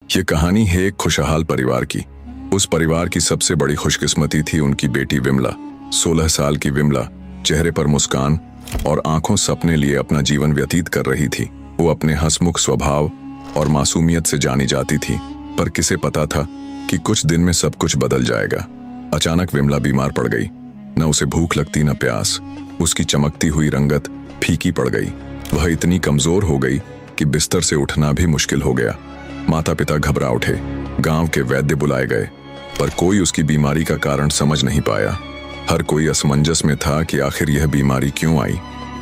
ये कहानी है एक खुशहाल परिवार की। उस परिवार की सबसे बड़ी खुशकिस्मती थी उनकी बेटी विमला। 16 साल की विमला चेहरे पर मुस्कान और आंखों सपने लिए अपना जीवन व्यतीत कर रही थी। वो अपने हंसमुख स्वभाव और मासूमियत से जानी जाती थी, पर किसे पता था कि कुछ दिन में सब कुछ बदल जाएगा। अचानक विमला बीमार पड़ गई। न उसे भूख लगती न प्यास। उसकी चमकती हुई रंगत फीकी पड़ गई। वह इतनी कमजोर हो गई कि बिस्तर से उठना भी मुश्किल हो गया। माता पिता घबरा उठे। गांव के वैद्य बुलाए गए, पर कोई उसकी बीमारी का कारण समझ नहीं पाया। हर कोई असमंजस में था कि आखिर यह बीमारी क्यों आई।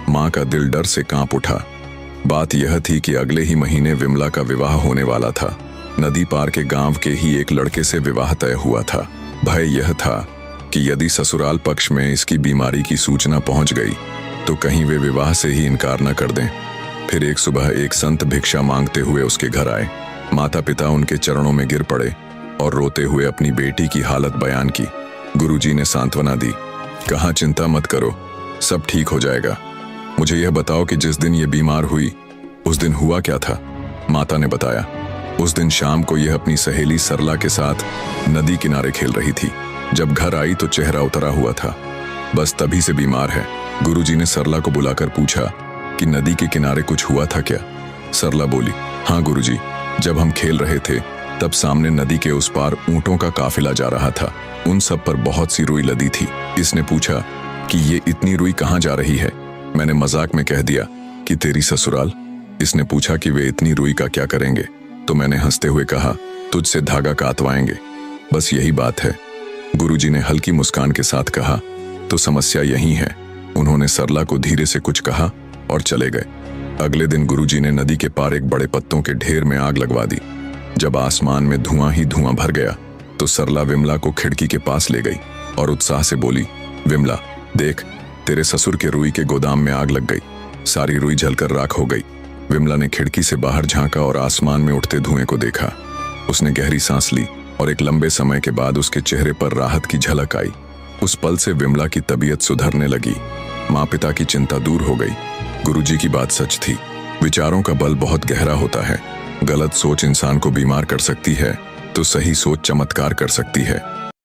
माँ का दिल डर से कांप उठा। बात यह थी कि अगले ही महीने विमला का विवाह होने वाला था। नदी पार के गांव के ही एक लड़के से विवाह तय हुआ था। भय यह था कि यदि ससुराल पक्ष में इसकी बीमारी की सूचना पहुंच गई तो कहीं वे विवाह से ही इनकार न कर दें। फिर एक सुबह एक संत भिक्षा मांगते हुए उसके घर आए। माता पिता उनके चरणों में गिर पड़े और रोते हुए अपनी बेटी की हालत बयान की। गुरुजी ने सांत्वना दी, कहा चिंता मत करो, सब ठीक हो जाएगा। मुझे यह बताओ कि जिस दिन ये बीमार हुई उस दिन हुआ क्या था। माता ने बताया, उस दिन शाम को यह अपनी सहेली सरला के साथ नदी किनारे खेल रही थी। जब घर आई तो चेहरा उतरा हुआ था, बस तभी से बीमार है। गुरुजी ने सरला को बुलाकर पूछा कि नदी के किनारे कुछ हुआ था क्या। सरला बोली, हाँ गुरुजी, जब हम खेल रहे थे तब सामने नदी के उस पार ऊंटों का काफिला जा रहा था। उन सब पर बहुत सी रुई लदी थी। इसने पूछा कि ये इतनी रुई कहाँ जा रही है। मैंने मजाक में कह दिया कि तेरी ससुराल। इसने पूछा कि वे इतनी रुई का क्या करेंगे, तो मैंने हंसते हुए कहा, तुझसे धागा काटवाएंगे, बस यही बात है। गुरुजी ने हल्की मुस्कान के साथ कहा, तो समस्या यही है। उन्होंने सरला को धीरे से कुछ कहा और चले गए। अगले दिन गुरुजी ने नदी के पार एक बड़े पत्तों के ढेर में आग लगवा दी। जब आसमान में धुआं ही धुआं भर गया तो सरला विमला को खिड़की के पास ले गई और उत्साह से बोली, विमला देख, तेरे ससुर के रुई के गोदाम में आग लग गई, सारी रुई जलकर राख हो गई। विमला ने खिड़की से बाहर झांका और आसमान में उठते धुएं को देखा। उसने गहरी सांस ली और एक लंबे समय के बाद उसके चेहरे पर राहत की झलक आई। उस पल से विमला की तबीयत सुधरने लगी। माँ पिता की चिंता दूर हो गई। गुरुजी की बात सच थी। विचारों का बल बहुत गहरा होता है। गलत सोच इंसान को बीमार कर सकती है तो सही सोच चमत्कार कर सकती है।